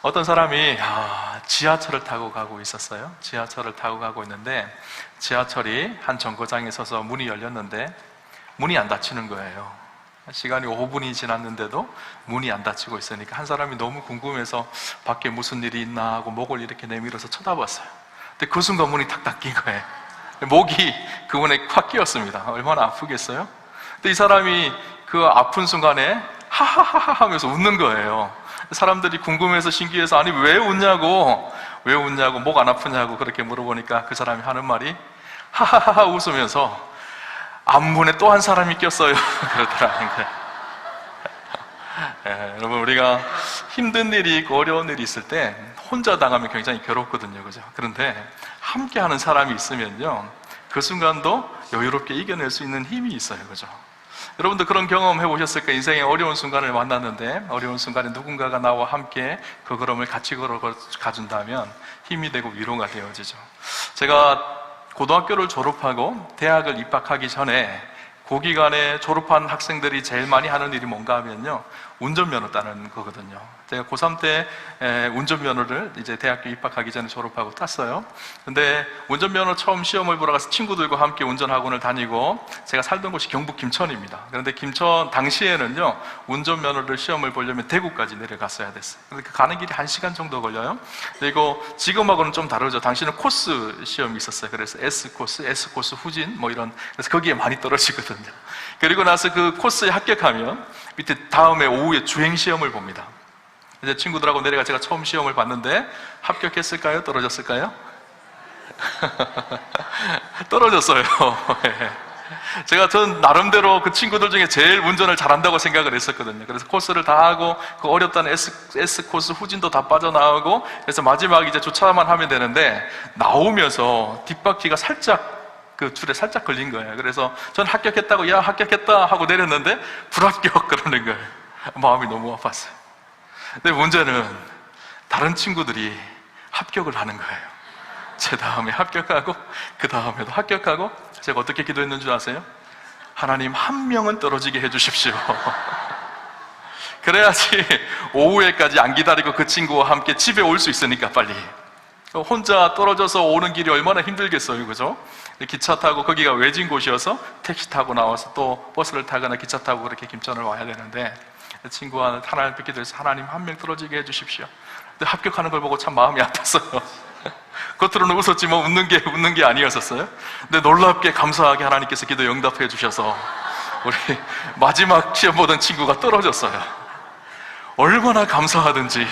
어떤 사람이 지하철을 타고 가고 있었어요. 지하철을 타고 가고 있는데 지하철이 한 정거장에 서서 문이 열렸는데 문이 안 닫히는 거예요. 시간이 5분이 지났는데도 문이 안 닫히고 있으니까 한 사람이 너무 궁금해서 밖에 무슨 일이 있나 하고 목을 이렇게 내밀어서 쳐다봤어요. 근데 그 순간 문이 탁 닫힌 거예요. 목이 그 문에 콱 끼었습니다. 얼마나 아프겠어요? 근데 이 사람이 그 아픈 순간에 하하하하 하면서 웃는 거예요. 사람들이 궁금해서 신기해서 아니 왜 웃냐고 목 안 아프냐고 그렇게 물어보니까 그 사람이 하는 말이 하하하하 웃으면서 앞문에 또 한 사람이 꼈어요 그러더라는 거예요. 여러분, 우리가 힘든 일이 있고 어려운 일이 있을 때 혼자 당하면 굉장히 괴롭거든요, 그죠? 그런데 함께 하는 사람이 있으면요 그 순간도 여유롭게 이겨낼 수 있는 힘이 있어요, 그죠? 여러분도 그런 경험 해보셨을까? 인생의 어려운 순간을 만났는데 어려운 순간에 누군가가 나와 함께 그 걸음을 같이 걸어가준다면 힘이 되고 위로가 되어지죠. 제가 고등학교를 졸업하고 대학을 입학하기 전에 그 기간에 졸업한 학생들이 제일 많이 하는 일이 뭔가 하면요 운전면허 따는 거거든요. 제가 고3 때 운전면허를 이제 대학교 입학하기 전에 졸업하고 땄어요. 근데 운전면허 처음 시험을 보러 가서 친구들과 함께 운전학원을 다니고, 제가 살던 곳이 경북 김천입니다. 그런데 김천 당시에는요 운전면허를 시험을 보려면 대구까지 내려갔어야 됐어요. 근데 그 가는 길이 1시간 정도 걸려요. 그리고 지금하고는 좀 다르죠. 당시에는 코스 시험이 있었어요. 그래서 S코스 후진 뭐 이런, 그래서 거기에 많이 떨어지거든요. 그리고 나서 그 코스에 합격하면 밑에 다음에 오후에 주행시험을 봅니다. 이제 친구들하고 내려가 제가 처음 시험을 봤는데 합격했을까요? 떨어졌을까요? 떨어졌어요. 제가 전 나름대로 그 친구들 중에 제일 운전을 잘한다고 생각을 했었거든요. 그래서 코스를 다 하고 그 어렵다는 S코스 후진도 다 빠져나오고, 그래서 마지막 이제 주차만 하면 되는데 나오면서 뒷바퀴가 살짝 그 줄에 살짝 걸린 거예요. 그래서 전 합격했다고 야 합격했다 하고 내렸는데 불합격 그러는 거예요. 마음이 너무 아팠어요. 근데 문제는 다른 친구들이 합격을 하는 거예요. 제 다음에 합격하고 그 다음에도 합격하고, 제가 어떻게 기도했는 줄 아세요? 하나님, 한 명은 떨어지게 해주십시오. 그래야지 오후에까지 안 기다리고 그 친구와 함께 집에 올 수 있으니까 빨리. 혼자 떨어져서 오는 길이 얼마나 힘들겠어요, 그죠? 기차 타고, 거기가 외진 곳이어서 택시 타고 나와서 또 버스를 타거나 기차 타고 그렇게 김천을 와야 되는데, 친구와 하나님 뵙게 돼서 하나님 한 명 떨어지게 해주십시오. 근데 합격하는 걸 보고 참 마음이 아팠어요. 겉으로는 웃었지만 웃는 게 아니었었어요. 근데 놀랍게 감사하게 하나님께서 기도 응답해 주셔서 우리 마지막 시험 보던 친구가 떨어졌어요. 얼마나 감사하든지.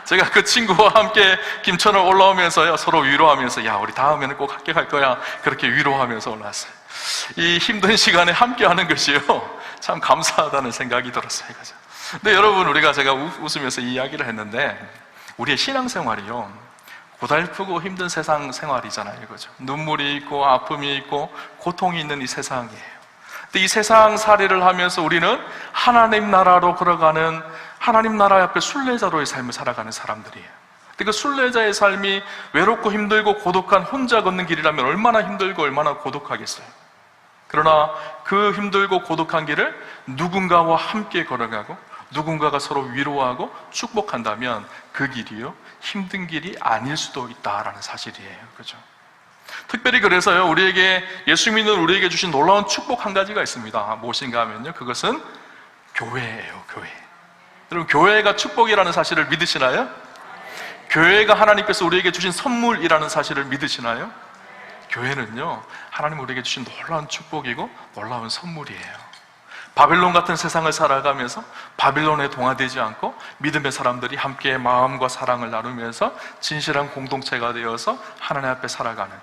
제가 그 친구와 함께 김천을 올라오면서요 서로 위로하면서 야 우리 다음에는 꼭 합격할 거야, 그렇게 위로하면서 올라왔어요. 이 힘든 시간에 함께 하는 것이요 참 감사하다는 생각이 들었어요. 근데 여러분, 우리가 제가 웃으면서 이 이야기를 했는데 우리의 신앙생활이요 고달프고 힘든 세상 생활이잖아요, 그죠? 눈물이 있고 아픔이 있고 고통이 있는 이 세상이에요. 근데 이 세상 살이를 하면서 우리는 하나님 나라로 걸어가는, 하나님 나라 앞에 순례자로의 삶을 살아가는 사람들이에요. 근데 그 순례자의 삶이 외롭고 힘들고 고독한 혼자 걷는 길이라면 얼마나 힘들고 얼마나 고독하겠어요. 그러나 그 힘들고 고독한 길을 누군가와 함께 걸어가고 누군가가 서로 위로하고 축복한다면 그 길이요 힘든 길이 아닐 수도 있다라는 사실이에요, 그렇죠? 특별히 그래서요 우리에게, 예수 믿는 우리에게 주신 놀라운 축복 한 가지가 있습니다. 무엇인가 하면요 그것은 교회예요. 교회. 여러분, 교회가 축복이라는 사실을 믿으시나요? 교회가 하나님께서 우리에게 주신 선물이라는 사실을 믿으시나요? 교회는요 하나님 우리에게 주신 놀라운 축복이고 놀라운 선물이에요. 바빌론 같은 세상을 살아가면서 바빌론에 동화되지 않고 믿음의 사람들이 함께 마음과 사랑을 나누면서 진실한 공동체가 되어서 하나님 앞에 살아가는,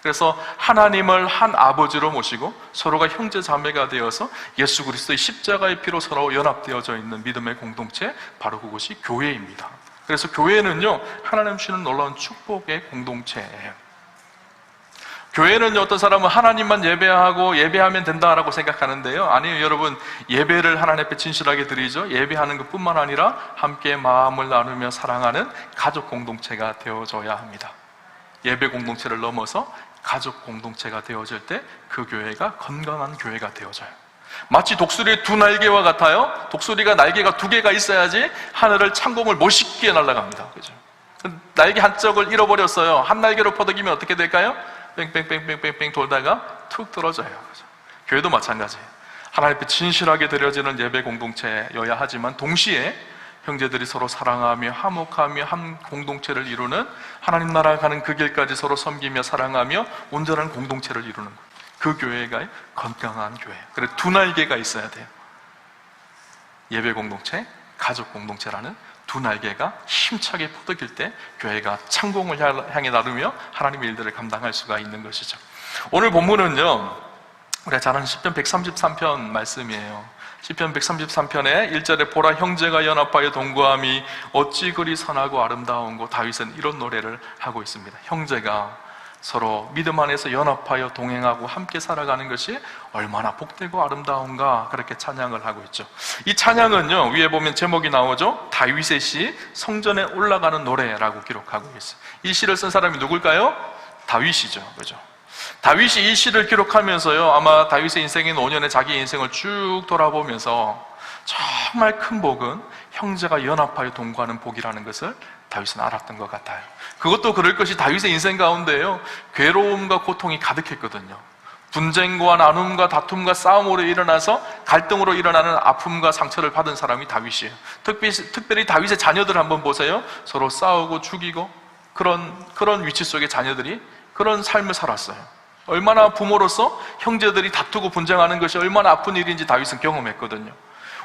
그래서 하나님을 한 아버지로 모시고 서로가 형제 자매가 되어서 예수 그리스도의 십자가의 피로 서로 연합되어져 있는 믿음의 공동체, 바로 그것이 교회입니다. 그래서 교회는요 하나님 주시는 놀라운 축복의 공동체예요. 교회는 어떤 사람은 하나님만 예배하고 예배하면 된다라고 생각하는데요, 아니요 여러분, 예배를 하나님 앞에 진실하게 드리죠. 예배하는 것뿐만 아니라 함께 마음을 나누며 사랑하는 가족 공동체가 되어져야 합니다. 예배 공동체를 넘어서 가족 공동체가 되어질 때 그 교회가 건강한 교회가 되어져요. 마치 독수리의 두 날개와 같아요. 독수리가 날개가 두 개가 있어야지 하늘을 창공을 멋있게 날아갑니다. 그죠? 날개 한쪽을 잃어버렸어요. 한 날개로 퍼덕이면 어떻게 될까요? 뺑뺑뺑뺑뺑뺑 돌다가 툭 떨어져요. 그죠? 교회도 마찬가지예요. 하나님 앞에 진실하게 드려지는 예배 공동체여야 하지만 동시에 형제들이 서로 사랑하며 화목하며 한 공동체를 이루는, 하나님 나라 가는 그 길까지 서로 섬기며 사랑하며 온전한 공동체를 이루는 거예요. 그 교회가 건강한 교회. 그래, 두 날개가 있어야 돼요. 예배 공동체, 가족 공동체라는 두 날개가 힘차게 퍼덕일 때 교회가 창공을 향해 나르며 하나님의 일들을 감당할 수가 있는 것이죠. 오늘 본문은요, 우리가 잘 아는 시편 133편 말씀이에요. 시편 133편에 1절에 보라 형제가 연합하여 동거함이 어찌 그리 선하고 아름다운고, 다윗은 이런 노래를 하고 있습니다. 형제가 서로 믿음 안에서 연합하여 동행하고 함께 살아가는 것이 얼마나 복되고 아름다운가, 그렇게 찬양을 하고 있죠. 이 찬양은요, 위에 보면 제목이 나오죠. 다윗의 시, 성전에 올라가는 노래라고 기록하고 있어요. 이 시를 쓴 사람이 누굴까요? 다윗이죠. 그죠? 다윗이 이 시를 기록하면서요, 아마 다윗의 인생인 5년의 자기 인생을 쭉 돌아보면서 정말 큰 복은 형제가 연합하여 동거하는 복이라는 것을 다윗은 알았던 것 같아요. 그것도 그럴 것이 다윗의 인생 가운데요, 괴로움과 고통이 가득했거든요. 분쟁과 나눔과 다툼과 싸움으로 일어나서 갈등으로 일어나는 아픔과 상처를 받은 사람이 다윗이에요. 특별히 다윗의 자녀들 한번 보세요. 서로 싸우고 죽이고 그런 위치 속에 자녀들이 그런 삶을 살았어요. 얼마나 부모로서 형제들이 다투고 분쟁하는 것이 얼마나 아픈 일인지 다윗은 경험했거든요.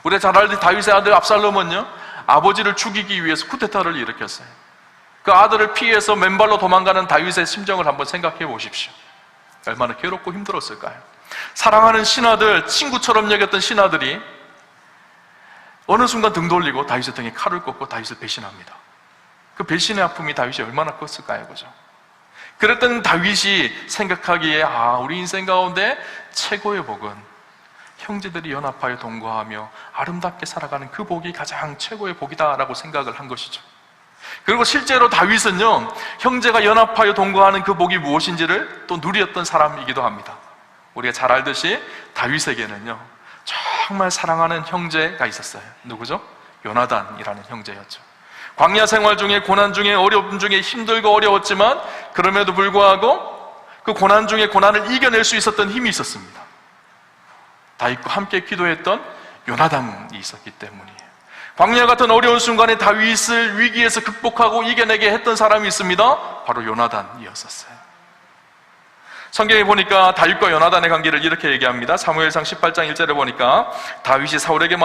우리가 잘 알듯이 다윗의 아들 압살롬은요, 아버지를 죽이기 위해서 쿠데타를 일으켰어요. 그 아들을 피해서 맨발로 도망가는 다윗의 심정을 한번 생각해 보십시오. 얼마나 괴롭고 힘들었을까요? 사랑하는 신하들, 친구처럼 여겼던 신하들이 어느 순간 등 돌리고 다윗의 등에 칼을 꽂고 다윗을 배신합니다. 그 배신의 아픔이 다윗이 얼마나 컸을까요? 그죠? 그랬던 다윗이 생각하기에, 우리 인생 가운데 최고의 복은 형제들이 연합하여 동거하며 아름답게 살아가는 그 복이 가장 최고의 복이다라고 생각을 한 것이죠. 그리고 실제로 다윗은요, 형제가 연합하여 동거하는 그 복이 무엇인지를 또 누렸던 사람이기도 합니다. 우리가 잘 알듯이 다윗에게는요, 정말 사랑하는 형제가 있었어요. 누구죠? 요나단이라는 형제였죠. 광야 생활 중에, 고난 중에, 어려움 중에 힘들고 어려웠지만 그럼에도 불구하고 그 고난 중에 고난을 이겨낼 수 있었던 힘이 있었습니다. 다윗과 함께 기도했던 요나단이 있었기 때문이에요. 광야 같은 어려운 순간에 다윗을 위기에서 극복하고 이겨내게 했던 사람이 있습니다. 바로 요나단이었었어요. 성경에 보니까 다윗과 요나단의 관계를 이렇게 얘기합니다. 사무엘상 18장 1절에 보니까 다윗이 사울에게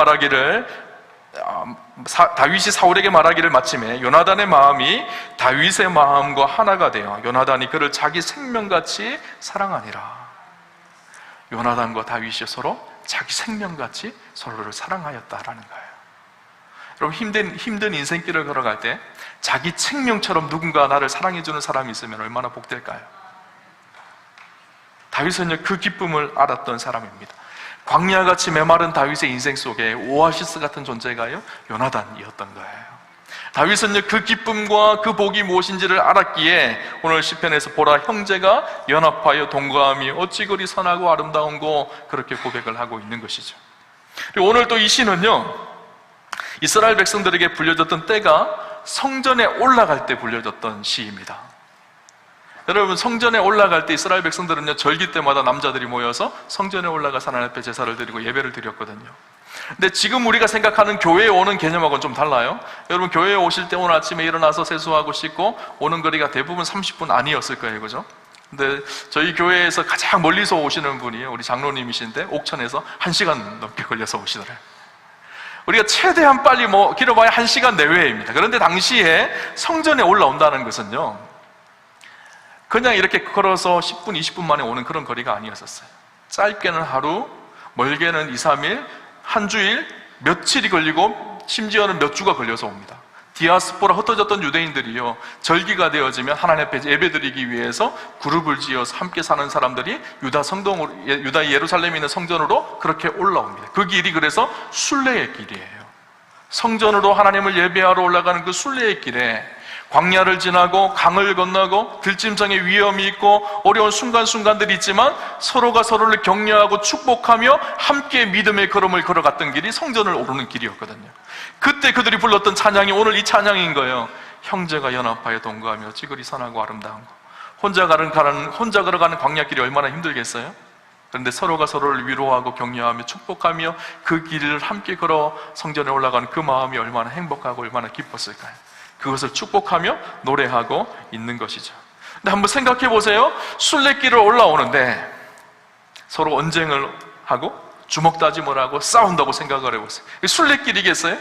말하기를 마침에 요나단의 마음이 다윗의 마음과 하나가 되어 요나단이 그를 자기 생명같이 사랑하니라. 요나단과 다윗이 서로 자기 생명같이 서로를 사랑하였다라는 거예요. 여러분, 힘든 인생길을 걸어갈 때 자기 생명처럼 누군가 나를 사랑해주는 사람이 있으면 얼마나 복될까요? 다윗은 그 기쁨을 알았던 사람입니다. 광야같이 메마른 다윗의 인생 속에 오아시스 같은 존재가요, 요나단이었던 거예요. 다윗은 그 기쁨과 그 복이 무엇인지를 알았기에 오늘 시편에서 보라 형제가 연합하여 동거함이 어찌 그리 선하고 아름다운고, 그렇게 고백을 하고 있는 것이죠. 그리고 오늘 또 이 시는요, 이스라엘 백성들에게 불려졌던 때가 성전에 올라갈 때 불려졌던 시입니다. 여러분, 성전에 올라갈 때 이스라엘 백성들은요, 절기 때마다 남자들이 모여서 성전에 올라가서 하나님 앞에 제사를 드리고 예배를 드렸거든요. 근데 지금 우리가 생각하는 교회에 오는 개념하고는 좀 달라요. 여러분, 교회에 오실 때 오늘 아침에 일어나서 세수하고 씻고 오는 거리가 대부분 30분 아니었을 거예요. 그죠? 근데 저희 교회에서 가장 멀리서 오시는 분이 우리 장로님이신데 옥천에서 1시간 넘게 걸려서 오시더래요. 우리가 최대한 빨리 길어봐야 1시간 내외입니다. 그런데 당시에 성전에 올라온다는 것은요, 그냥 이렇게 걸어서 10분, 20분 만에 오는 그런 거리가 아니었었어요. 짧게는 하루, 멀게는 2, 3일, 한 주일, 며칠이 걸리고 심지어는 몇 주가 걸려서 옵니다. 디아스포라 흩어졌던 유대인들이요, 절기가 되어지면 하나님 앞에 예배드리기 위해서 그룹을 지어서 함께 사는 사람들이 유다 예루살렘에 있는 성전으로 그렇게 올라옵니다. 그 길이 그래서 순례의 길이에요. 성전으로 하나님을 예배하러 올라가는 그 순례의 길에 광야를 지나고 강을 건너고 들짐승의 위험이 있고 어려운 순간순간들이 있지만 서로가 서로를 격려하고 축복하며 함께 믿음의 걸음을 걸어갔던 길이 성전을 오르는 길이었거든요. 그때 그들이 불렀던 찬양이 오늘 이 찬양인 거예요. 형제가 연합하여 동거하며 찌그리 선하고 아름다운 거. 혼자 걸어가는 광야길이 얼마나 힘들겠어요? 그런데 서로가 서로를 위로하고 격려하며 축복하며 그 길을 함께 걸어 성전에 올라가는 그 마음이 얼마나 행복하고 얼마나 기뻤을까요? 그것을 축복하며 노래하고 있는 것이죠. 근데 한번 생각해 보세요. 순례길을 올라오는데 서로 언쟁을 하고 주먹다짐을 하고 싸운다고 생각을 해보세요. 순례길이겠어요?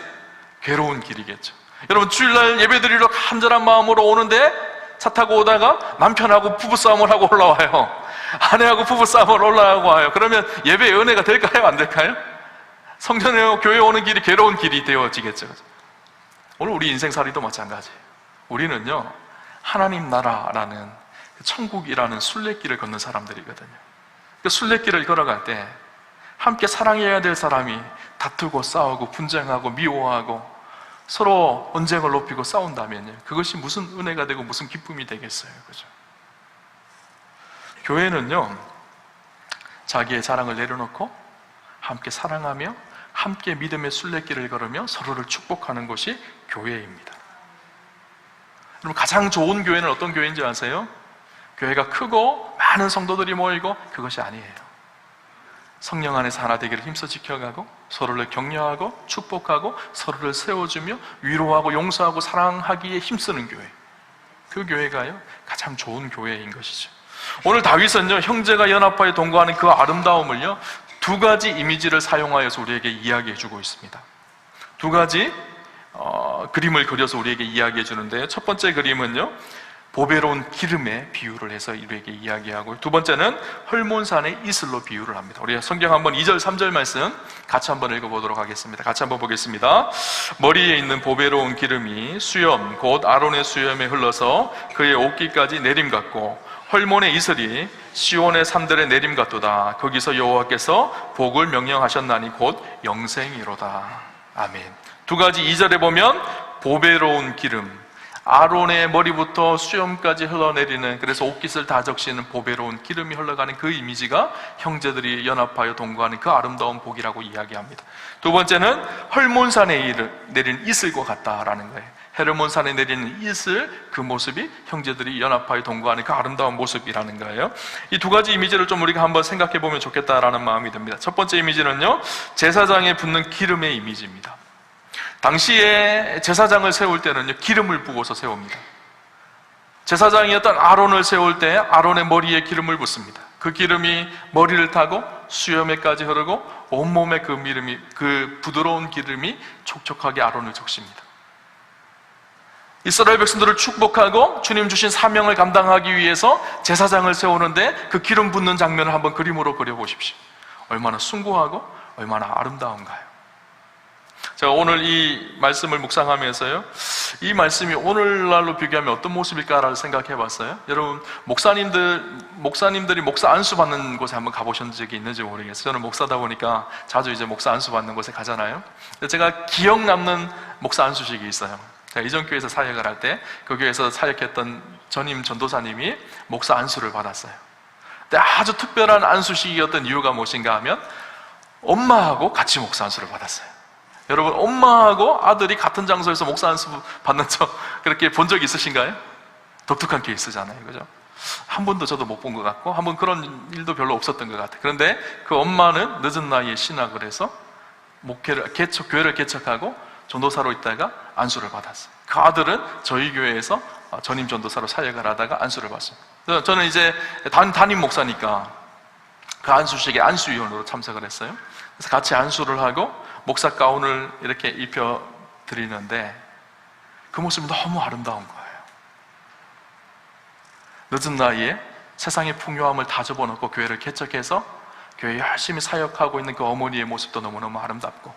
괴로운 길이겠죠. 여러분, 주일날 예배드리러 간절한 마음으로 오는데 차 타고 오다가 남편하고 부부싸움을 하고 올라와요. 아내하고 부부싸움을 올라가고 와요. 그러면 예배의 은혜가 될까요? 안 될까요? 성전에 교회 오는 길이 괴로운 길이 되어지겠죠. 오늘 우리 인생살이도 마찬가지예요. 우리는요, 하나님 나라라는 천국이라는 순례길을 걷는 사람들이거든요. 그 순례길을 걸어갈 때 함께 사랑해야 될 사람이 다투고 싸우고 분쟁하고 미워하고 서로 언쟁을 높이고 싸운다면요, 그것이 무슨 은혜가 되고 무슨 기쁨이 되겠어요. 그죠? 교회는요, 자기의 자랑을 내려놓고 함께 사랑하며 함께 믿음의 순례길을 걸으며 서로를 축복하는 것이 교회입니다. 여러분, 가장 좋은 교회는 어떤 교회인지 아세요? 교회가 크고 많은 성도들이 모이고 그것이 아니에요. 성령 안에서 하나 되기를 힘써 지켜가고 서로를 격려하고 축복하고 서로를 세워주며 위로하고 용서하고 사랑하기에 힘쓰는 교회, 그 교회가요 가장 좋은 교회인 것이죠. 오늘 다윗은요, 형제가 연합하여 동거하는 그 아름다움을요 두 가지 이미지를 사용하여서 우리에게 이야기해 주고 있습니다. 두 가지 그림을 그려서 우리에게 이야기해 주는데요, 첫 번째 그림은요 보배로운 기름의 비유를 해서 우리에게 이야기하고, 두 번째는 헐몬산의 이슬로 비유를 합니다. 우리 성경 한번 2절 3절 말씀 같이 한번 읽어보도록 하겠습니다. 같이 한번 보겠습니다. 머리에 있는 보배로운 기름이 수염 곧 아론의 수염에 흘러서 그의 옷깃까지 내림같고 헐몬의 이슬이 시온의 산들의 내림같도다. 거기서 여호와께서 복을 명령하셨나니 곧 영생이로다. 아멘. 두 가지 2절에 보면 보배로운 기름, 아론의 머리부터 수염까지 흘러내리는, 그래서 옷깃을 다 적시는 보배로운 기름이 흘러가는 그 이미지가 형제들이 연합하여 동거하는 그 아름다운 복이라고 이야기합니다. 두 번째는 헐몬산에 내리는 이슬과 같다라는 거예요. 헤르몬산에 내리는 이슬, 그 모습이 형제들이 연합하여 동거하는 그 아름다운 모습이라는 거예요. 이 두 가지 이미지를 좀 우리가 한번 생각해 보면 좋겠다라는 마음이 듭니다. 첫 번째 이미지는요, 제사장에 붓는 기름의 이미지입니다. 당시에 제사장을 세울 때는요, 기름을 부어서 세웁니다. 제사장이었던 아론을 세울 때 아론의 머리에 기름을 붓습니다. 그 기름이 머리를 타고 수염에까지 흐르고 온몸에 그 부드러운 기름이 촉촉하게 아론을 적십니다. 이스라엘 백성들을 축복하고 주님 주신 사명을 감당하기 위해서 제사장을 세우는데 그 기름 붓는 장면을 한번 그림으로 그려보십시오. 얼마나 숭고하고 얼마나 아름다운가요? 제가 오늘 이 말씀을 묵상하면서요, 이 말씀이 오늘날로 비교하면 어떤 모습일까를 생각해 봤어요. 여러분, 목사님들이 목사 안수 받는 곳에 한번 가보신 적이 있는지 모르겠어요. 저는 목사다 보니까 자주 이제 목사 안수 받는 곳에 가잖아요. 근데 제가 기억 남는 목사 안수식이 있어요. 제가 이전 교회에서 사역을 할 때 그 교회에서 사역했던 전임 전도사님이 목사 안수를 받았어요. 근데 아주 특별한 안수식이었던 이유가 무엇인가 하면 엄마하고 같이 목사 안수를 받았어요. 여러분, 엄마하고 아들이 같은 장소에서 목사 안수 받는 저 그렇게 본 적 있으신가요? 독특한 케이스잖아요, 그죠? 한 번도 저도 못 본 것 같고 한 번 그런 일도 별로 없었던 것 같아요. 그런데 그 엄마는 늦은 나이에 신학을 해서 교회를 개척하고 전도사로 있다가 안수를 받았어요. 그 아들은 저희 교회에서 전임 전도사로 사역을 하다가 안수를 받습니다. 저는 이제 담임 목사니까 그 안수식에 안수위원으로 참석을 했어요. 그래서 같이 안수를 하고 목사 가운을 이렇게 입혀 드리는데 그 모습이 너무 아름다운 거예요. 늦은 나이에 세상의 풍요함을 다 접어놓고 교회를 개척해서 교회에 열심히 사역하고 있는 그 어머니의 모습도 너무너무 아름답고,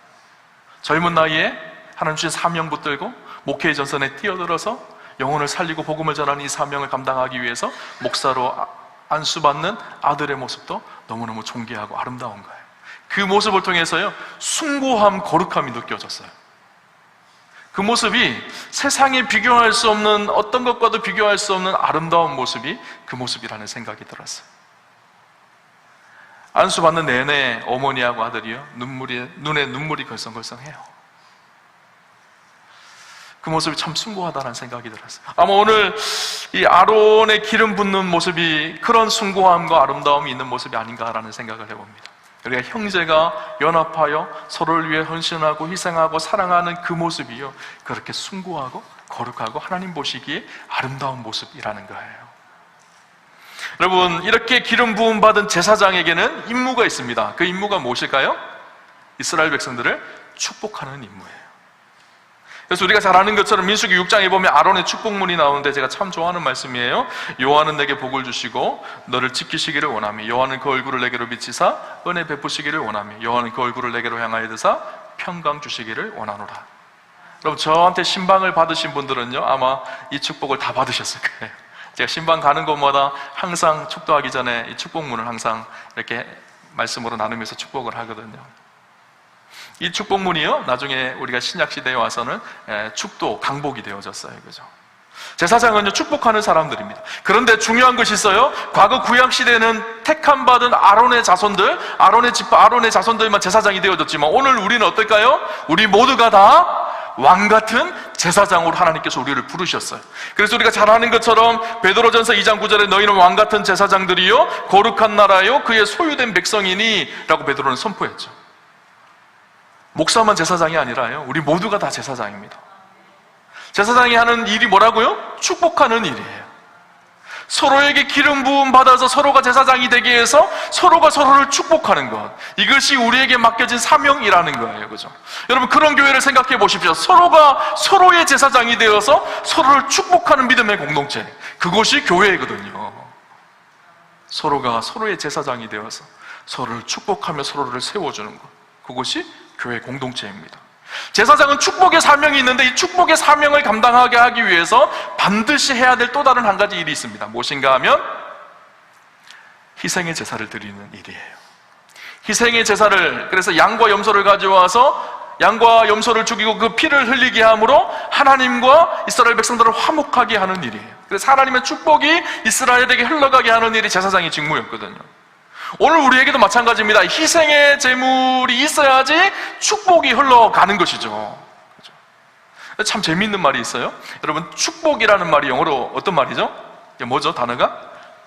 젊은 나이에 하나님 주신 사명 붙들고 목회의 전선에 뛰어들어서 영혼을 살리고 복음을 전하는 이 사명을 감당하기 위해서 목사로 안수받는 아들의 모습도 너무너무 존귀하고 아름다운 거예요. 그 모습을 통해서요, 숭고함, 거룩함이 느껴졌어요. 그 모습이 세상에 비교할 수 없는, 어떤 것과도 비교할 수 없는 아름다운 모습이 그 모습이라는 생각이 들었어요. 안수 받는 내내 어머니하고 아들이요, 눈에 눈물이 걸썽걸썽해요. 그 모습이 참 숭고하다는 생각이 들었어요. 아마 오늘 이 아론의 기름 붓는 모습이 그런 숭고함과 아름다움이 있는 모습이 아닌가라는 생각을 해봅니다. 우리가 형제가 연합하여 서로를 위해 헌신하고 희생하고 사랑하는 그 모습이요, 그렇게 숭고하고 거룩하고 하나님 보시기에 아름다운 모습이라는 거예요. 여러분, 이렇게 기름 부음 받은 제사장에게는 임무가 있습니다. 그 임무가 무엇일까요? 이스라엘 백성들을 축복하는 임무예요. 그래서 우리가 잘 아는 것처럼 민수기 6장에 보면 아론의 축복문이 나오는데 제가 참 좋아하는 말씀이에요. 여호와는 내게 복을 주시고 너를 지키시기를 원하며 여호와는 그 얼굴을 내게로 비치사 은혜 베푸시기를 원하며 여호와는 그 얼굴을 내게로 향하여 드사 평강 주시기를 원하노라. 여러분, 저한테 신방을 받으신 분들은요, 아마 이 축복을 다 받으셨을 거예요. 제가 신방 가는 곳마다 항상 축도하기 전에 이 축복문을 항상 이렇게 말씀으로 나누면서 축복을 하거든요. 이 축복문이요, 나중에 우리가 신약시대에 와서는 축도, 강복이 되어졌어요. 그죠? 제사장은요, 축복하는 사람들입니다. 그런데 중요한 것이 있어요. 과거 구약시대에는 택함받은 아론의 자손들, 아론의 지파, 아론의 자손들만 제사장이 되어졌지만 오늘 우리는 어떨까요? 우리 모두가 다 왕같은 제사장으로 하나님께서 우리를 부르셨어요. 그래서 우리가 잘 아는 것처럼 베드로전서 2장 9절에 너희는 왕같은 제사장들이요 거룩한 나라요 그의 소유된 백성이니 라고 베드로는 선포했죠. 목사만 제사장이 아니라요, 우리 모두가 다 제사장입니다. 제사장이 하는 일이 뭐라고요? 축복하는 일이에요. 서로에게 기름 부음 받아서 서로가 제사장이 되게 해서 서로가 서로를 축복하는 것, 이것이 우리에게 맡겨진 사명이라는 거예요. 그죠? 여러분, 그런 교회를 생각해 보십시오. 서로가 서로의 제사장이 되어서 서로를 축복하는 믿음의 공동체, 그것이 교회거든요. 서로가 서로의 제사장이 되어서 서로를 축복하며 서로를 세워주는 것, 그것이 교회 공동체입니다. 제사장은 축복의 사명이 있는데 이 축복의 사명을 감당하게 하기 위해서 반드시 해야 될 또 다른 한 가지 일이 있습니다. 무엇인가 하면 희생의 제사를 드리는 일이에요. 희생의 제사를, 그래서 양과 염소를 가져와서 양과 염소를 죽이고 그 피를 흘리게 함으로 하나님과 이스라엘 백성들을 화목하게 하는 일이에요. 그래서 하나님의 축복이 이스라엘에게 흘러가게 하는 일이 제사장의 직무였거든요. 오늘 우리에게도 마찬가지입니다. 희생의 제물이 있어야지 축복이 흘러가는 것이죠. 참 재미있는 말이 있어요. 여러분, 축복이라는 말이 영어로 어떤 말이죠? 뭐죠? 단어가?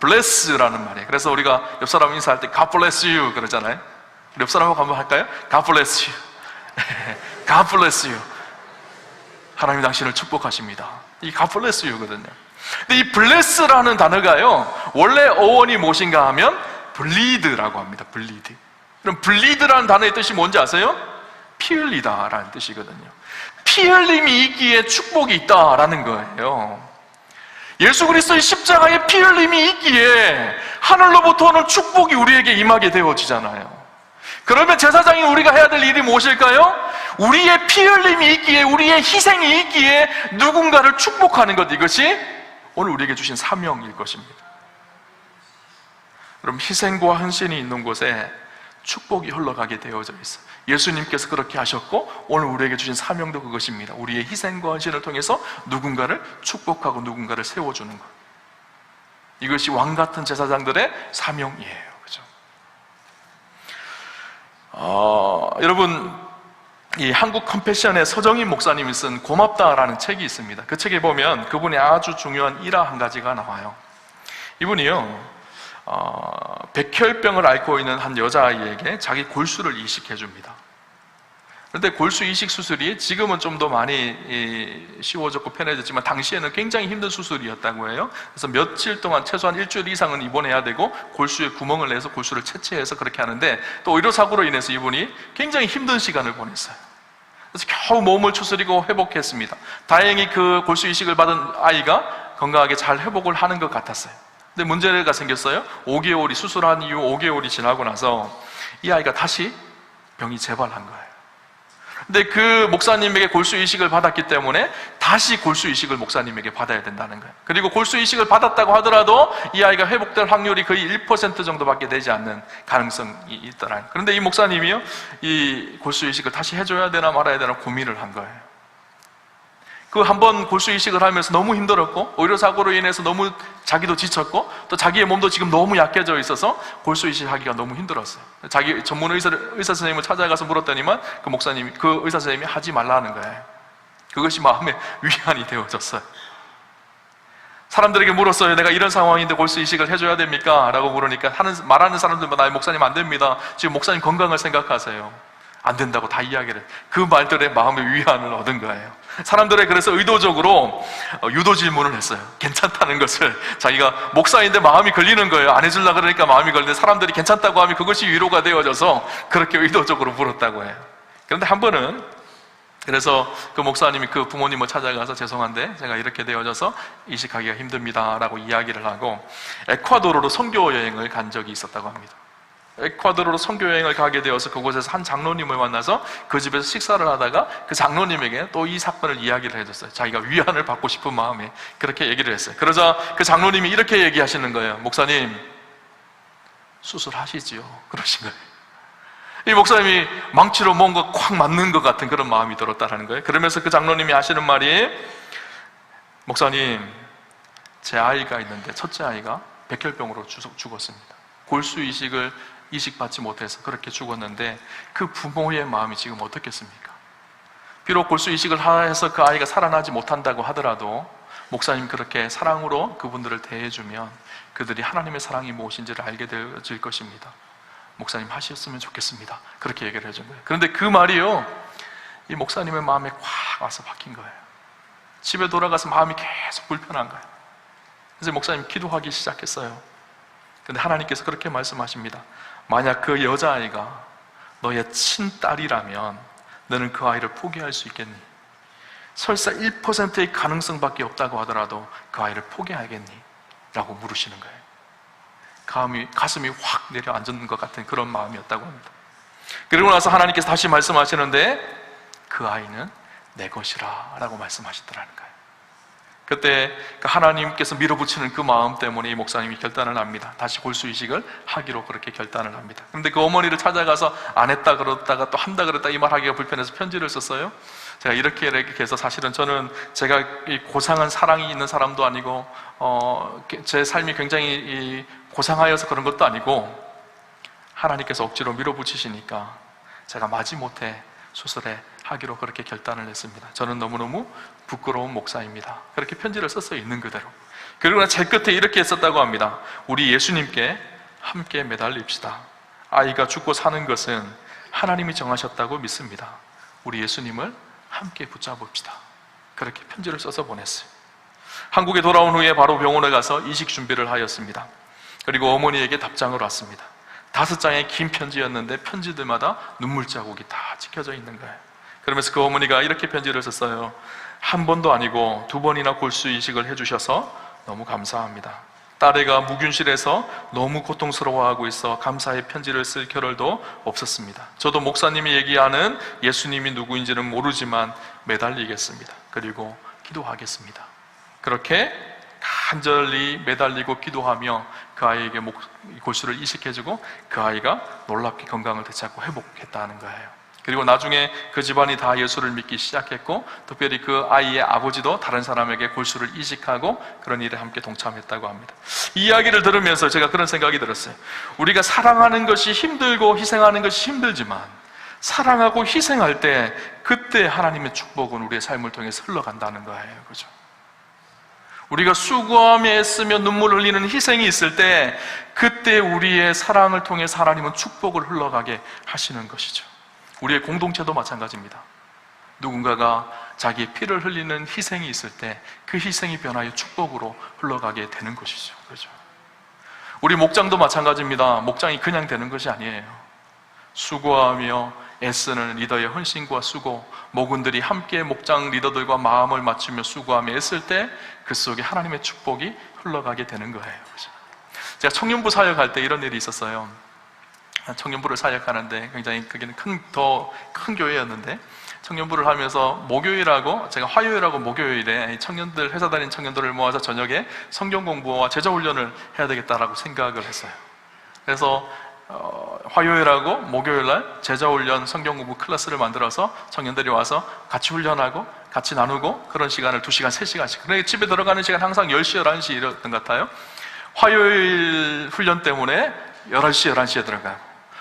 bless라는 말이에요. 그래서 우리가 옆 사람 인사할 때 God bless you 그러잖아요. 우리 옆 사람하고 한번 할까요? God bless you. God bless you. 하나님 당신을 축복하십니다. 이 God bless you거든요. 근데 이 bless라는 단어가요, 원래 어원이 무엇인가 하면 bleed라고 합니다. bleed. 그럼 bleed라는 단어의 뜻이 뭔지 아세요? 피 흘리다라는 뜻이거든요. 피 흘림이 있기에 축복이 있다라는 거예요. 예수 그리스도의 십자가에 피 흘림이 있기에 하늘로부터 오는 축복이 우리에게 임하게 되어지잖아요. 그러면 제사장이 우리가 해야 될 일이 무엇일까요? 우리의 피 흘림이 있기에, 우리의 희생이 있기에 누군가를 축복하는 것, 이것이 오늘 우리에게 주신 사명일 것입니다. 그럼 희생과 헌신이 있는 곳에 축복이 흘러가게 되어져 있어요. 예수님께서 그렇게 하셨고 오늘 우리에게 주신 사명도 그것입니다. 우리의 희생과 헌신을 통해서 누군가를 축복하고 누군가를 세워주는 것, 이것이 왕같은 제사장들의 사명이에요. 그죠? 여러분, 이 한국 컴패션의 서정인 목사님이 쓴 고맙다라는 책이 있습니다. 그 책에 보면 그분이 아주 중요한 일화 한 가지가 나와요. 이분이요, 백혈병을 앓고 있는 한 여자아이에게 자기 골수를 이식해 줍니다. 그런데 골수 이식 수술이 지금은 좀 더 많이 쉬워졌고 편해졌지만 당시에는 굉장히 힘든 수술이었다고 해요. 그래서 며칠 동안, 최소한 일주일 이상은 입원해야 되고 골수에 구멍을 내서 골수를 채취해서 그렇게 하는데, 또 의료사고로 인해서 이분이 굉장히 힘든 시간을 보냈어요. 그래서 겨우 몸을 추스리고 회복했습니다. 다행히 그 골수 이식을 받은 아이가 건강하게 잘 회복을 하는 것 같았어요. 근데 문제가 생겼어요. 5개월이, 수술한 이후 5개월이 지나고 나서 이 아이가 다시 병이 재발한 거예요. 근데 그 목사님에게 골수 이식을 받았기 때문에 다시 골수 이식을 목사님에게 받아야 된다는 거예요. 그리고 골수 이식을 받았다고 하더라도 이 아이가 회복될 확률이 거의 1% 정도밖에 되지 않는 가능성이 있더라고요. 그런데 이 목사님이요, 이 골수 이식을 다시 해줘야 되나 말아야 되나 고민을 한 거예요. 그 한 번 골수 이식을 하면서 너무 힘들었고, 의료사고로 인해서 너무 자기도 지쳤고, 또 자기의 몸도 지금 너무 약해져 있어서 골수 이식하기가 너무 힘들었어요. 자기 전문 의사 선생님을 찾아가서 물었더니만 그 목사님이, 그 의사 선생님이 하지 말라는 거예요. 그것이 마음의 위안이 되어졌어요. 사람들에게 물었어요. 내가 이런 상황인데 골수 이식을 해줘야 됩니까? 라고 물으니까 말하는 사람들마다 목사님 안 됩니다. 지금 목사님 건강을 생각하세요. 안 된다고 다 이야기를 해요. 그 말들에 마음의 위안을 얻은 거예요. 사람들이 그래서 의도적으로 유도 질문을 했어요. 괜찮다는 것을. 자기가 목사인데 마음이 걸리는 거예요. 안 해주려고 그러니까 마음이 걸리는데 사람들이 괜찮다고 하면 그것이 위로가 되어져서 그렇게 의도적으로 물었다고 해요. 그런데 한 번은, 그래서 그 목사님이 그 부모님을 찾아가서 죄송한데 제가 이렇게 되어져서 이식하기가 힘듭니다 라고 이야기를 하고 에콰도르로 선교 여행을 간 적이 있었다고 합니다. 에콰도르로 선교 여행을 가게 되어서 그곳에서 한 장로님을 만나서 그 집에서 식사를 하다가 그 장로님에게 또 이 사건을 이야기를 해줬어요. 자기가 위안을 받고 싶은 마음에 그렇게 얘기를 했어요. 그러자 그 장로님이 이렇게 얘기하시는 거예요. 목사님, 수술하시지요. 그러신 거예요. 이 목사님이 망치로 뭔가 콱 맞는 것 같은 그런 마음이 들었다는 거예요. 그러면서 그 장로님이 하시는 말이, 목사님, 제 아이가 있는데 첫째 아이가 백혈병으로 죽었습니다. 골수 이식을 이식받지 못해서 그렇게 죽었는데 그 부모의 마음이 지금 어떻겠습니까? 비록 골수 이식을 해서 그 아이가 살아나지 못한다고 하더라도 목사님 그렇게 사랑으로 그분들을 대해주면 그들이 하나님의 사랑이 무엇인지를 알게 되어질 것입니다. 목사님 하셨으면 좋겠습니다. 그렇게 얘기를 해준 거예요. 그런데 그 말이요, 이 목사님의 마음에 꽉 와서 박힌 거예요. 집에 돌아가서 마음이 계속 불편한 거예요. 그래서 목사님 기도하기 시작했어요. 그런데 하나님께서 그렇게 말씀하십니다. 만약 그 여자아이가 너의 친딸이라면 너는 그 아이를 포기할 수 있겠니? 설사 1%의 가능성밖에 없다고 하더라도 그 아이를 포기하겠니? 라고 물으시는 거예요. 가슴이 확 내려앉는 것 같은 그런 마음이었다고 합니다. 그리고 나서 하나님께서 다시 말씀하시는데 그 아이는 내 것이라 라고 말씀하시더라는 거예요. 그때 하나님께서 밀어붙이는 그 마음 때문에 이 목사님이 결단을 합니다. 다시 골수 이식을 하기로 그렇게 결단을 합니다. 그런데 그 어머니를 찾아가서 안 했다 그러다가 또 한다 그랬다 이 말하기가 불편해서 편지를 썼어요. 제가 이렇게 해서 사실은 저는 제가 이 고상한 사랑이 있는 사람도 아니고 제 삶이 굉장히 고상하여서 그런 것도 아니고 하나님께서 억지로 밀어붙이시니까 제가 마지못해 수술에 하기로 그렇게 결단을 했습니다. 저는 너무너무 부끄러운 목사입니다. 그렇게 편지를 썼어요. 있는 그대로. 그리고 제 끝에 이렇게 했었다고 합니다. 우리 예수님께 함께 매달립시다. 아이가 죽고 사는 것은 하나님이 정하셨다고 믿습니다. 우리 예수님을 함께 붙잡읍시다. 그렇게 편지를 써서 보냈어요. 한국에 돌아온 후에 바로 병원에 가서 이식 준비를 하였습니다. 그리고 어머니에게 답장을 왔습니다. 5장의 긴 편지였는데 편지들마다 눈물 자국이 다 찍혀져 있는 거예요. 그러면서 그 어머니가 이렇게 편지를 썼어요. 한 번도 아니고 2번이나 골수 이식을 해주셔서 너무 감사합니다. 딸애가 무균실에서 너무 고통스러워하고 있어 감사의 편지를 쓸 겨를도 없었습니다. 저도 목사님이 얘기하는 예수님이 누구인지는 모르지만 매달리겠습니다. 그리고 기도하겠습니다. 그렇게 간절히 매달리고 기도하며 그 아이에게 골수를 이식해주고 그 아이가 놀랍게 건강을 되찾고 회복했다는 거예요. 그리고 나중에 그 집안이 다 예수를 믿기 시작했고 특별히 그 아이의 아버지도 다른 사람에게 골수를 이식하고 그런 일에 함께 동참했다고 합니다. 이 이야기를 들으면서 제가 그런 생각이 들었어요. 우리가 사랑하는 것이 힘들고 희생하는 것이 힘들지만 사랑하고 희생할 때 그때 하나님의 축복은 우리의 삶을 통해서 흘러간다는 거예요. 그죠? 우리가 수고하며 애쓰며 눈물을 흘리는 희생이 있을 때 그때 우리의 사랑을 통해서 하나님은 축복을 흘러가게 하시는 것이죠. 우리의 공동체도 마찬가지입니다. 누군가가 자기의 피를 흘리는 희생이 있을 때 그 희생이 변하여 축복으로 흘러가게 되는 것이죠. 그렇죠? 우리 목장도 마찬가지입니다. 목장이 그냥 되는 것이 아니에요. 수고하며 애쓰는 리더의 헌신과 수고, 목원들이 함께 목장 리더들과 마음을 맞추며 수고하며 애쓸 때 그 속에 하나님의 축복이 흘러가게 되는 거예요. 그렇죠? 제가 청년부 사역할 때 이런 일이 있었어요. 청년부를 사역하는데 굉장히 그게는 더 큰 교회였는데 청년부를 하면서 목요일하고 제가 화요일하고 목요일에 청년들 회사 다니는 청년들을 모아서 저녁에 성경 공부와 제자 훈련을 해야 되겠다라고 생각을 했어요. 그래서 화요일하고 목요일날 제자 훈련 성경 공부 클래스를 만들어서 청년들이 와서 같이 훈련하고 같이 나누고 그런 시간을 2시간, 3시간씩. 그러니까 집에 들어가는 시간 항상 10시, 11시 이랬던 것 같아요. 화요일 훈련 때문에 11시, 11시에 들어가고,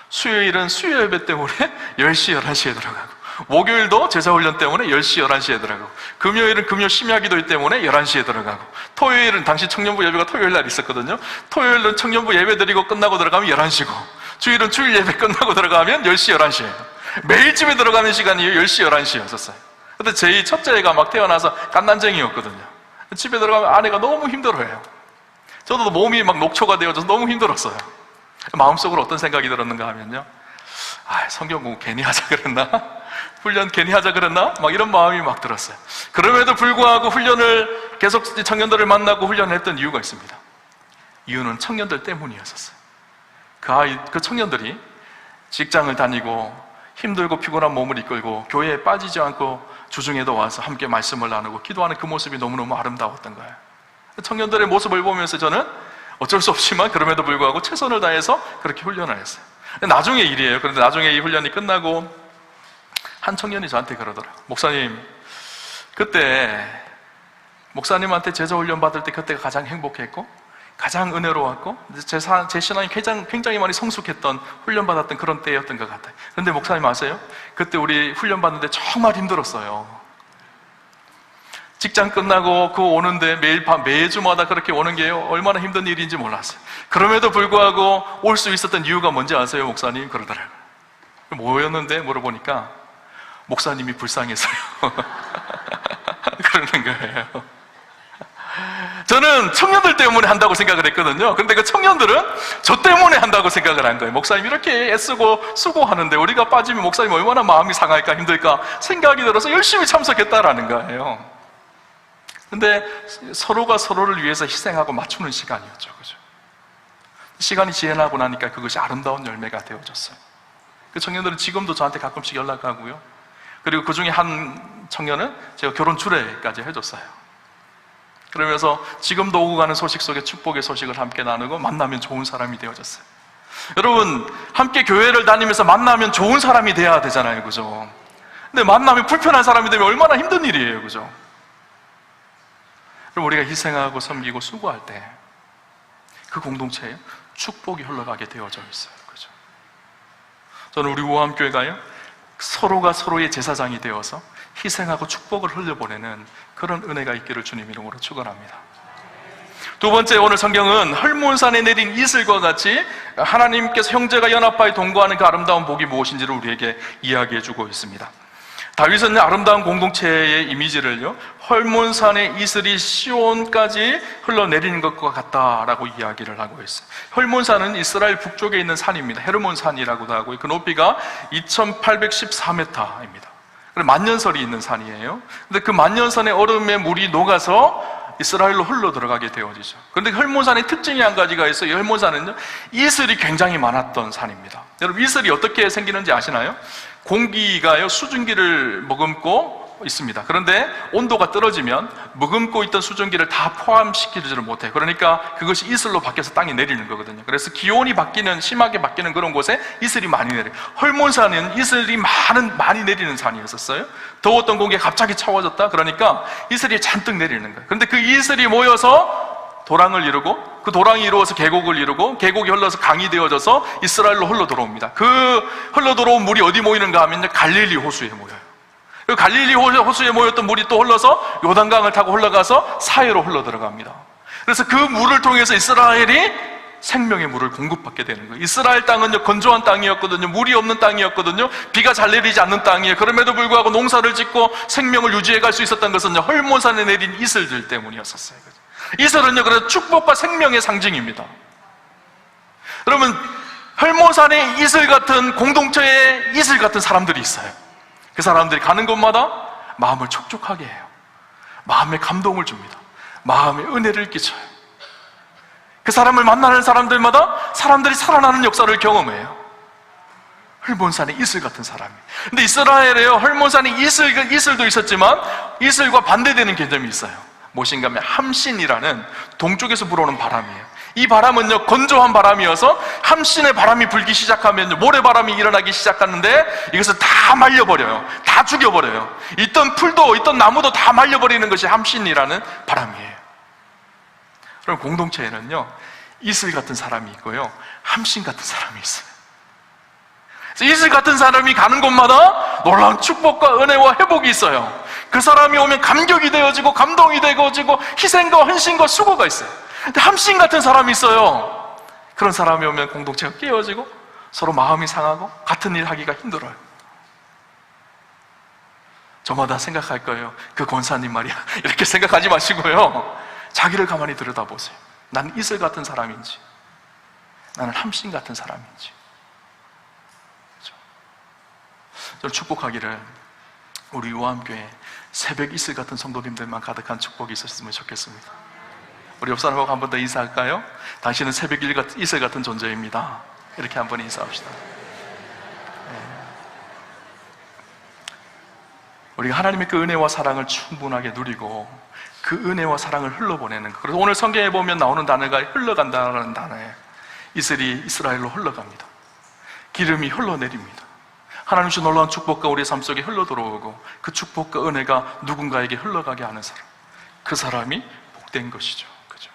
수요일은 수요 예배 때문에 10시, 11시에 들어가고, 목요일도 제자훈련 때문에 10시, 11시에 들어가고, 금요일은 금요 심야기도 때문에 11시에 들어가고, 토요일은 당시 청년부 예배가 토요일 날 있었거든요. 토요일은 청년부 예배 드리고 끝나고 들어가면 11시고, 주일은 주일 예배 끝나고 들어가면 10시, 11시예요. 매일 집에 들어가는 시간이 10시, 11시였었어요. 근데 제 첫째 애가 막 태어나서 갓난쟁이였거든요. 집에 들어가면 아내가 너무 힘들어해요. 저도 몸이 막 녹초가 되어져서 너무 힘들었어요. 마음속으로 어떤 생각이 들었는가 하면요, 성경 공부 괜히 하자 그랬나? 훈련 괜히 하자 그랬나? 막 이런 마음이 막 들었어요. 그럼에도 불구하고 훈련을 계속 청년들을 만나고 훈련을 했던 이유가 있습니다. 이유는 청년들 때문이었었어요. 그 청년들이 직장을 다니고 힘들고 피곤한 몸을 이끌고 교회에 빠지지 않고 주중에도 와서 함께 말씀을 나누고 기도하는 그 모습이 너무너무 아름다웠던 거예요. 청년들의 모습을 보면서 저는 어쩔 수 없지만 그럼에도 불구하고 최선을 다해서 그렇게 훈련을 했어요. 나중에 일이에요. 그런데 나중에 이 훈련이 끝나고 한 청년이 저한테 그러더라고요. 목사님, 그때 목사님한테 제자훈련 받을 때 그때가 가장 행복했고 가장 은혜로웠고 제 신앙이 굉장히 많이 성숙했던 훈련받았던 그런 때였던 것 같아요. 그런데 목사님 아세요? 그때 우리 훈련받는데 정말 힘들었어요. 직장 끝나고 오는데 매주마다 그렇게 오는 게 얼마나 힘든 일인지 몰랐어요. 그럼에도 불구하고 올 수 있었던 이유가 뭔지 아세요, 목사님? 그러더라고요. 뭐였는데 물어보니까 목사님이 불쌍해서요. 그러는 거예요. 저는 청년들 때문에 한다고 생각을 했거든요. 그런데 그 청년들은 저 때문에 한다고 생각을 한 거예요. 목사님 이렇게 애쓰고 수고하는데 우리가 빠지면 목사님 얼마나 마음이 상할까 힘들까 생각이 들어서 열심히 참석했다라는 거예요. 근데 서로가 서로를 위해서 희생하고 맞추는 시간이었죠. 그죠? 시간이 지나고 나니까 그것이 아름다운 열매가 되어졌어요. 그 청년들은 지금도 저한테 가끔씩 연락하고요. 그리고 그 중에 한 청년은 제가 결혼 주례까지 해줬어요. 그러면서 지금도 오고 가는 소식 속에 축복의 소식을 함께 나누고 만나면 좋은 사람이 되어졌어요. 여러분, 함께 교회를 다니면서 만나면 좋은 사람이 돼야 되잖아요. 그죠? 근데 만나면 불편한 사람이 되면 얼마나 힘든 일이에요. 그죠? 그럼 우리가 희생하고 섬기고 수고할 때 그 공동체에 축복이 흘러가게 되어져 있어요. 그죠? 저는 우리 우암교회가요, 서로가 서로의 제사장이 되어서 희생하고 축복을 흘려보내는 그런 은혜가 있기를 주님 이름으로 축원합니다. 두 번째, 오늘 성경은 헐몬산에 내린 이슬과 같이 하나님께서 형제가 연합하여 동거하는 그 아름다운 복이 무엇인지를 우리에게 이야기해주고 있습니다. 다윗은 아름다운 공동체의 이미지를요, 헐몬산의 이슬이 시온까지 흘러내리는 것과 같다라고 이야기를 하고 있어요. 헐몬산은 이스라엘 북쪽에 있는 산입니다. 헤르몬산이라고도 하고 그 높이가 2814m입니다. 만년설이 있는 산이에요. 근데 그 만년산의 얼음에 물이 녹아서 이스라엘로 흘러 들어가게 되어지죠. 그런데 헐몬산의 특징이 한 가지가 있어요. 이 헐몬산은요, 이슬이 굉장히 많았던 산입니다. 여러분, 이슬이 어떻게 생기는지 아시나요? 공기가요, 수증기를 머금고 있습니다. 그런데 온도가 떨어지면 머금고 있던 수증기를 다 포함시키지를 못해요. 그러니까 그것이 이슬로 바뀌어서 땅에 내리는 거거든요. 그래서 기온이 심하게 바뀌는 그런 곳에 이슬이 많이 내려요. 헐몬산은 이슬이 많이 내리는 산이었어요. 더웠던 공기가 갑자기 차워졌다? 그러니까 이슬이 잔뜩 내리는 거예요. 그런데 그 이슬이 모여서 도랑을 이루고, 그 도랑이 이루어서 계곡을 이루고, 계곡이 흘러서 강이 되어져서 이스라엘로 흘러 들어옵니다. 그 흘러 들어온 물이 어디 모이는가 하면 갈릴리 호수에 모여요. 그 갈릴리 호수에 모였던 물이 또 흘러서 요단강을 타고 흘러가서 사해로 흘러 들어갑니다. 그래서 그 물을 통해서 이스라엘이 생명의 물을 공급받게 되는 거예요. 이스라엘 땅은요, 건조한 땅이었거든요. 물이 없는 땅이었거든요. 비가 잘 내리지 않는 땅이에요. 그럼에도 불구하고 농사를 짓고 생명을 유지해 갈 수 있었던 것은 헐몬산에 내린 이슬들 때문이었었어요. 이슬은요, 그래서 축복과 생명의 상징입니다. 여러분, 헐몬산에 이슬 같은 공동체에 이슬 같은 사람들이 있어요. 그 사람들이 가는 곳마다 마음을 촉촉하게 해요. 마음에 감동을 줍니다. 마음에 은혜를 끼쳐요. 그 사람을 만나는 사람들마다 사람들이 살아나는 역사를 경험해요. 헐몬산에 이슬 같은 사람이. 근데 이스라엘에요, 헐몬산에 이슬도 있었지만 이슬과 반대되는 개념이 있어요. 무엇인가 하면 함신이라는 동쪽에서 불어오는 바람이에요. 이 바람은요, 건조한 바람이어서 함신의 바람이 불기 시작하면 모래바람이 일어나기 시작하는데 이것을 다 말려버려요. 다 죽여버려요. 있던 풀도 있던 나무도 다 말려버리는 것이 함신이라는 바람이에요. 그럼 공동체에는요, 이슬 같은 사람이 있고요, 함신 같은 사람이 있어요. 이슬 같은 사람이 가는 곳마다 놀라운 축복과 은혜와 회복이 있어요. 그 사람이 오면 감격이 되어지고 감동이 되어지고 희생과 헌신과 수고가 있어요. 근데 함신 같은 사람이 있어요. 그런 사람이 오면 공동체가 깨어지고 서로 마음이 상하고 같은 일 하기가 힘들어요. 저마다 생각할 거예요. 그 권사님 말이야, 이렇게 생각하지 마시고요, 자기를 가만히 들여다보세요. 나는 이슬 같은 사람인지, 나는 함신 같은 사람인지. 그렇죠? 저는 축복하기를 우리 우암교회 새벽 이슬 같은 성도님들만 가득한 축복이 있었으면 좋겠습니다. 우리 옆 사람하고 한 번 더 인사할까요? 당신은 새벽 이슬 같은 존재입니다. 이렇게 한번 인사합시다. 우리가 하나님의 그 은혜와 사랑을 충분하게 누리고 그 은혜와 사랑을 흘러보내는 것. 그래서 오늘 성경에 보면 나오는 단어가 흘러간다라는 단어예요. 이슬이 이스라엘로 흘러갑니다. 기름이 흘러내립니다. 하나님 주신 놀라운 축복과 우리의 삶 속에 흘러들어오고 그 축복과 은혜가 누군가에게 흘러가게 하는 사람, 그 사람이 복된 것이죠. 그죠?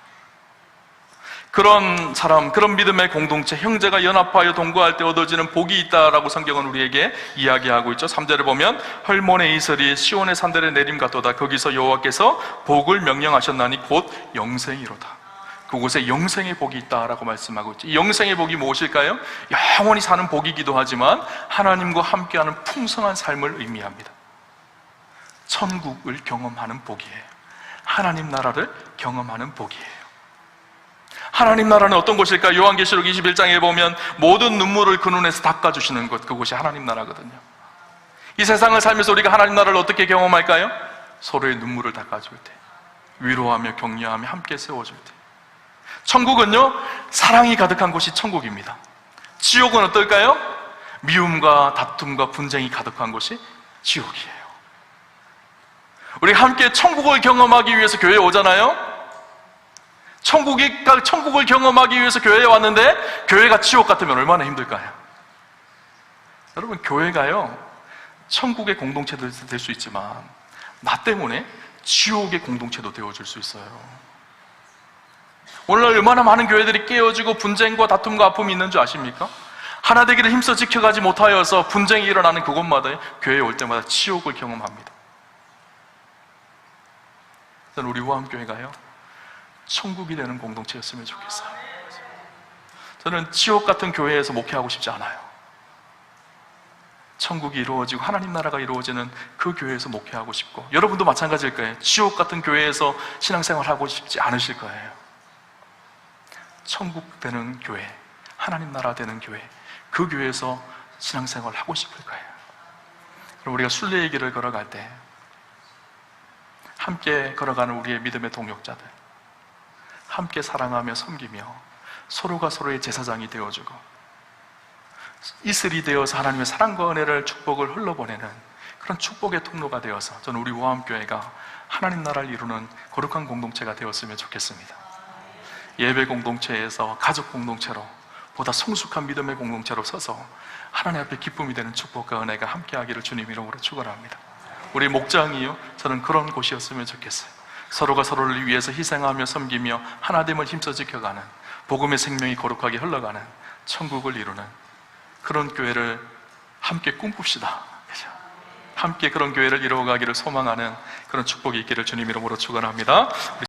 그런 사람, 그런 믿음의 공동체, 형제가 연합하여 동거할 때 얻어지는 복이 있다라고 성경은 우리에게 이야기하고 있죠. 3절을 보면 헐몬의 이슬이 시온의 산들에 내림 같도다. 거기서 여호와께서 복을 명령하셨나니 곧 영생이로다. 그곳에 영생의 복이 있다라고 말씀하고 있죠. 이 영생의 복이 무엇일까요? 영원히 사는 복이기도 하지만 하나님과 함께하는 풍성한 삶을 의미합니다. 천국을 경험하는 복이에요. 하나님 나라를 경험하는 복이에요. 하나님 나라는 어떤 곳일까요? 요한계시록 21장에 보면 모든 눈물을 그 눈에서 닦아주시는 곳, 그곳이 하나님 나라거든요. 이 세상을 살면서 우리가 하나님 나라를 어떻게 경험할까요? 서로의 눈물을 닦아줄 때, 위로하며 격려하며 함께 세워줄 때. 천국은요, 사랑이 가득한 곳이 천국입니다. 지옥은 어떨까요? 미움과 다툼과 분쟁이 가득한 곳이 지옥이에요. 우리 함께 천국을 경험하기 위해서 교회에 오잖아요. 천국을 경험하기 위해서 교회에 왔는데 교회가 지옥 같으면 얼마나 힘들까요? 여러분, 교회가요, 천국의 공동체도 될 수 있지만 나 때문에 지옥의 공동체도 되어줄 수 있어요. 오늘날 얼마나 많은 교회들이 깨어지고 분쟁과 다툼과 아픔이 있는 줄 아십니까? 하나 되기를 힘써 지켜가지 못하여서 분쟁이 일어나는 그곳마다 교회에 올 때마다 지옥을 경험합니다. 저는 우리 우암교회가요, 천국이 되는 공동체였으면 좋겠어요. 저는 지옥 같은 교회에서 목회하고 싶지 않아요. 천국이 이루어지고 하나님 나라가 이루어지는 그 교회에서 목회하고 싶고, 여러분도 마찬가지일 거예요. 지옥 같은 교회에서 신앙생활 하고 싶지 않으실 거예요. 천국 되는 교회, 하나님 나라 되는 교회, 그 교회에서 신앙생활 하고 싶을 거예요. 그럼 우리가 순례의 길을 걸어갈 때 함께 걸어가는 우리의 믿음의 동역자들, 함께 사랑하며 섬기며 서로가 서로의 제사장이 되어주고 이슬이 되어서 하나님의 사랑과 은혜를, 축복을 흘러보내는 그런 축복의 통로가 되어서 저는 우리 우암교회가 하나님 나라를 이루는 거룩한 공동체가 되었으면 좋겠습니다. 예배 공동체에서 가족 공동체로, 보다 성숙한 믿음의 공동체로 서서 하나님 앞에 기쁨이 되는 축복과 은혜가 함께하기를 주님 이름으로 축원합니다. 우리 목장이요, 저는 그런 곳이었으면 좋겠어요. 서로가 서로를 위해서 희생하며 섬기며 하나됨을 힘써 지켜가는, 복음의 생명이 거룩하게 흘러가는 천국을 이루는 그런 교회를 함께 꿈꿉시다. 함께 그런 교회를 이루어가기를 소망하는 그런 축복이 있기를 주님 이름으로 축원합니다.